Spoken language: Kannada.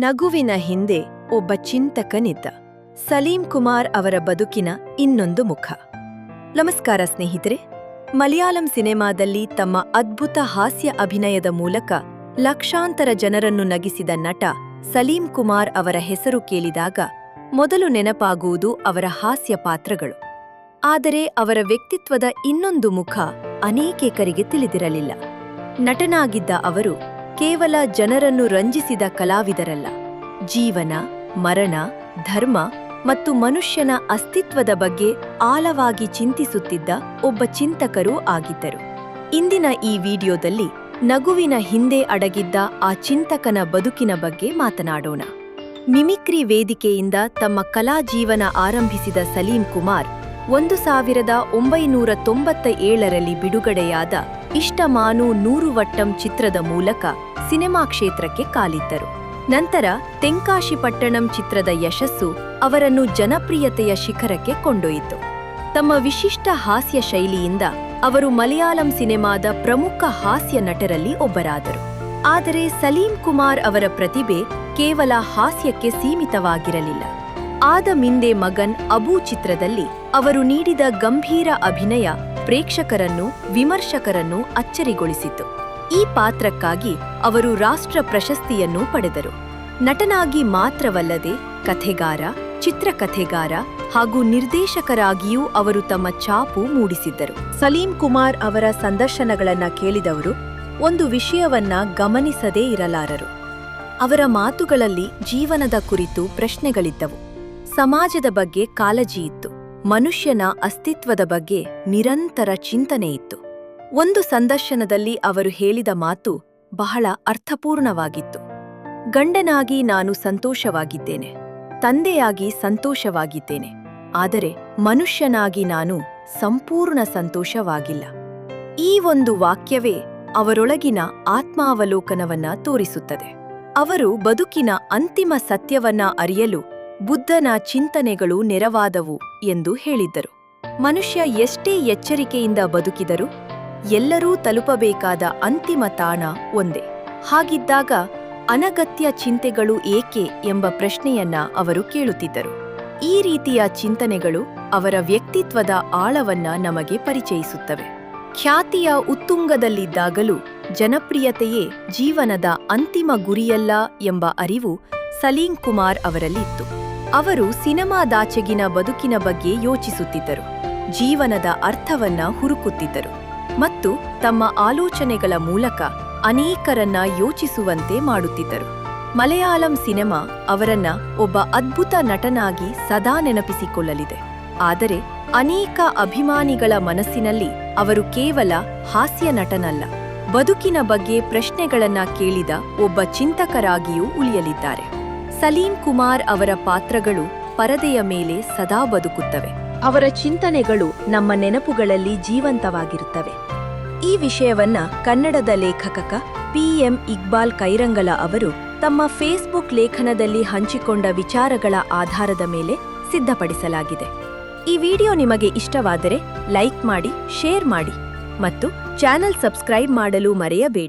ನಗುವಿನ ಹಿಂದೆ ಒಬ್ಬ ಚಿಂತಕನಿದ್ದ. ಸಲೀಂ ಕುಮಾರ್ ಅವರ ಬದುಕಿನ ಇನ್ನೊಂದು ಮುಖ. ನಮಸ್ಕಾರ ಸ್ನೇಹಿತರೆ. ಮಲಯಾಳಂ ಸಿನೆಮಾದಲ್ಲಿ ತಮ್ಮ ಅದ್ಭುತ ಹಾಸ್ಯ ಅಭಿನಯದ ಮೂಲಕ ಲಕ್ಷಾಂತರ ಜನರನ್ನು ನಗಿಸಿದ ನಟ ಸಲೀಂ ಕುಮಾರ್ ಅವರ ಹೆಸರು ಕೇಳಿದಾಗ ಮೊದಲು ನೆನಪಾಗುವುದು ಅವರ ಹಾಸ್ಯ ಪಾತ್ರಗಳು. ಆದರೆ ಅವರ ವ್ಯಕ್ತಿತ್ವದ ಇನ್ನೊಂದು ಮುಖ ಅನೇಕರಿಗೆ ತಿಳಿದಿರಲಿಲ್ಲ. ನಟನಾಗಿದ್ದ ಅವರು ಕೇವಲ ಜನರನ್ನು ರಂಜಿಸಿದ ಕಲಾವಿದರಲ್ಲ, ಜೀವನ, ಮರಣ, ಧರ್ಮ ಮತ್ತು ಮನುಷ್ಯನ ಅಸ್ತಿತ್ವದ ಬಗ್ಗೆ ಆಳವಾಗಿ ಚಿಂತಿಸುತ್ತಿದ್ದ ಒಬ್ಬ ಚಿಂತಕರೂ ಆಗಿದ್ದರು. ಇಂದಿನ ಈ ವಿಡಿಯೋದಲ್ಲಿ ನಗುವಿನ ಹಿಂದೆ ಅಡಗಿದ್ದ ಆ ಚಿಂತಕನ ಬದುಕಿನ ಬಗ್ಗೆ ಮಾತನಾಡೋಣ. ಮಿಮಿಕ್ರಿ ವೇದಿಕೆಯಿಂದ ತಮ್ಮ ಕಲಾ ಜೀವನ ಆರಂಭಿಸಿದ ಸಲೀಂ ಕುಮಾರ್ 1997ರಲ್ಲಿ ಬಿಡುಗಡೆಯಾದ ಇಷ್ಟಮಾನು ನೂರು ವಟ್ಟಂ ಚಿತ್ರದ ಮೂಲಕ ಸಿನೆಮಾ ಕ್ಷೇತ್ರಕ್ಕೆ ಕಾಲಿದ್ದರು. ನಂತರ ತೆಂಕಾಶಿ ಪಟ್ಟಣಂ ಚಿತ್ರದ ಯಶಸ್ಸು ಅವರನ್ನು ಜನಪ್ರಿಯತೆಯ ಶಿಖರಕ್ಕೆ ಕೊಂಡೊಯ್ಯಿತು. ತಮ್ಮ ವಿಶಿಷ್ಟ ಹಾಸ್ಯ ಶೈಲಿಯಿಂದ ಅವರು ಮಲಯಾಳಂ ಸಿನೆಮಾದ ಪ್ರಮುಖ ಹಾಸ್ಯ ನಟರಲ್ಲಿ ಒಬ್ಬರಾದರು. ಆದರೆ ಸಲೀಂ ಕುಮಾರ್ ಅವರ ಪ್ರತಿಭೆ ಕೇವಲ ಹಾಸ್ಯಕ್ಕೆ ಸೀಮಿತವಾಗಿರಲಿಲ್ಲ. ಆದ ಮಿಂದೆ ಮಗನ್ ಅಬೂ ಚಿತ್ರದಲ್ಲಿ ಅವರು ನೀಡಿದ ಗಂಭೀರ ಅಭಿನಯ ಪ್ರೇಕ್ಷಕರನ್ನು, ವಿಮರ್ಶಕರನ್ನು ಅಚ್ಚರಿಗೊಳಿಸಿತು. ಈ ಪಾತ್ರಕ್ಕಾಗಿ ಅವರು ರಾಷ್ಟ್ರ ಪ್ರಶಸ್ತಿಯನ್ನೂ ಪಡೆದರು. ನಟನಾಗಿ ಮಾತ್ರವಲ್ಲದೆ ಕಥೆಗಾರ, ಚಿತ್ರಕಥೆಗಾರ ಹಾಗೂ ನಿರ್ದೇಶಕರಾಗಿಯೂ ಅವರು ತಮ್ಮ ಛಾಪು ಮೂಡಿಸಿದ್ದರು. ಸಲೀಂ ಕುಮಾರ್ ಅವರ ಸಂದರ್ಶನಗಳನ್ನ ಕೇಳಿದವರು ಒಂದು ವಿಷಯವನ್ನ ಗಮನಿಸದೇ ಇರಲಾರರು. ಅವರ ಮಾತುಗಳಲ್ಲಿ ಜೀವನದ ಕುರಿತು ಪ್ರಶ್ನೆಗಳಿದ್ದವು, ಸಮಾಜದ ಬಗ್ಗೆ ಕಾಳಜಿ ಇತ್ತು, ಮನುಷ್ಯನ ಅಸ್ತಿತ್ವದ ಬಗ್ಗೆ ನಿರಂತರ ಚಿಂತನೆ ಇತ್ತು. ಒಂದು ಸಂದರ್ಶನದಲ್ಲಿ ಅವರು ಹೇಳಿದ ಮಾತು ಬಹಳ ಅರ್ಥಪೂರ್ಣವಾಗಿತ್ತು. ಗಂಡನಾಗಿ ನಾನು ಸಂತೋಷವಾಗಿದ್ದೇನೆ, ತಂದೆಯಾಗಿ ಸಂತೋಷವಾಗಿದ್ದೇನೆ, ಆದರೆ ಮನುಷ್ಯನಾಗಿ ನಾನು ಸಂಪೂರ್ಣ ಸಂತೋಷವಾಗಿಲ್ಲ. ಈ ಒಂದು ವಾಕ್ಯವೇ ಅವರೊಳಗಿನ ಆತ್ಮಾವಲೋಕನವನ್ನ ತೋರಿಸುತ್ತದೆ. ಅವರು ಬದುಕಿನ ಅಂತಿಮ ಸತ್ಯವನ್ನ ಅರಿಯಲು ಬುದ್ಧನ ಚಿಂತನೆಗಳು ನೆರವಾದವು ಎಂದು ಹೇಳಿದ್ದರು. ಮನುಷ್ಯ ಎಷ್ಟೇ ಎಚ್ಚರಿಕೆಯಿಂದ ಬದುಕಿದರೂ ಎಲ್ಲರೂ ತಲುಪಬೇಕಾದ ಅಂತಿಮ ತಾಣ ಒಂದೇ. ಹಾಗಿದ್ದಾಗ ಅನಗತ್ಯ ಚಿಂತೆಗಳು ಏಕೆ ಎಂಬ ಪ್ರಶ್ನೆಯನ್ನ ಅವರು ಕೇಳುತ್ತಿದ್ದರು. ಈ ರೀತಿಯ ಚಿಂತನೆಗಳು ಅವರ ವ್ಯಕ್ತಿತ್ವದ ಆಳವನ್ನ ನಮಗೆ ಪರಿಚಯಿಸುತ್ತವೆ. ಖ್ಯಾತಿಯ ಉತ್ತುಂಗದಲ್ಲಿದ್ದಾಗಲೂ ಜನಪ್ರಿಯತೆಯೇ ಜೀವನದ ಅಂತಿಮ ಗುರಿಯಲ್ಲ ಎಂಬ ಅರಿವು ಸಲೀಂ ಕುಮಾರ್ ಅವರಲ್ಲಿತ್ತು. ಅವರು ಸಿನಿಮಾದಾಚೆಗಿನ ಬದುಕಿನ ಬಗ್ಗೆ ಯೋಚಿಸುತ್ತಿದ್ದರು, ಜೀವನದ ಅರ್ಥವನ್ನ ಹುಡುಕುತ್ತಿದ್ದರು ಮತ್ತು ತಮ್ಮ ಆಲೋಚನೆಗಳ ಮೂಲಕ ಅನೇಕರನ್ನ ಯೋಚಿಸುವಂತೆ ಮಾಡುತ್ತಿದ್ದರು. ಮಲಯಾಳಂ ಸಿನೆಮಾ ಅವರನ್ನ ಒಬ್ಬ ಅದ್ಭುತ ನಟನಾಗಿ ಸದಾ ನೆನಪಿಸಿಕೊಳ್ಳಲಿದೆ. ಆದರೆ ಅನೇಕ ಅಭಿಮಾನಿಗಳ ಮನಸ್ಸಿನಲ್ಲಿ ಅವರು ಕೇವಲ ಹಾಸ್ಯ ನಟನಲ್ಲ, ಬದುಕಿನ ಬಗ್ಗೆ ಪ್ರಶ್ನೆಗಳನ್ನ ಕೇಳಿದ ಒಬ್ಬ ಚಿಂತಕರಾಗಿಯೂ ಉಳಿಯಲಿದ್ದಾರೆ. ಸಲೀಂ ಕುಮಾರ್ ಅವರ ಪಾತ್ರಗಳು ಪರದೆಯ ಮೇಲೆ ಸದಾ ಬದುಕುತ್ತವೆ. ಅವರ ಚಿಂತನೆಗಳು ನಮ್ಮ ನೆನಪುಗಳಲ್ಲಿ ಜೀವಂತವಾಗಿರುತ್ತವೆ. ಈ ವಿಷಯವನ್ನ ಕನ್ನಡದ ಲೇಖಕ PM ಇಕ್ಬಾಲ್ ಕೈರಂಗಲ ಅವರು ತಮ್ಮ ಫೇಸ್ಬುಕ್ ಲೇಖನದಲ್ಲಿ ಹಂಚಿಕೊಂಡ ವಿಚಾರಗಳ ಆಧಾರದ ಮೇಲೆ ಸಿದ್ಧಪಡಿಸಲಾಗಿದೆ. ಈ ವಿಡಿಯೋ ನಿಮಗೆ ಇಷ್ಟವಾದರೆ ಲೈಕ್ ಮಾಡಿ, ಶೇರ್ ಮಾಡಿ ಮತ್ತು ಚಾನೆಲ್ ಸಬ್ಸ್ಕ್ರೈಬ್ ಮಾಡಲು ಮರೆಯಬೇಡಿ.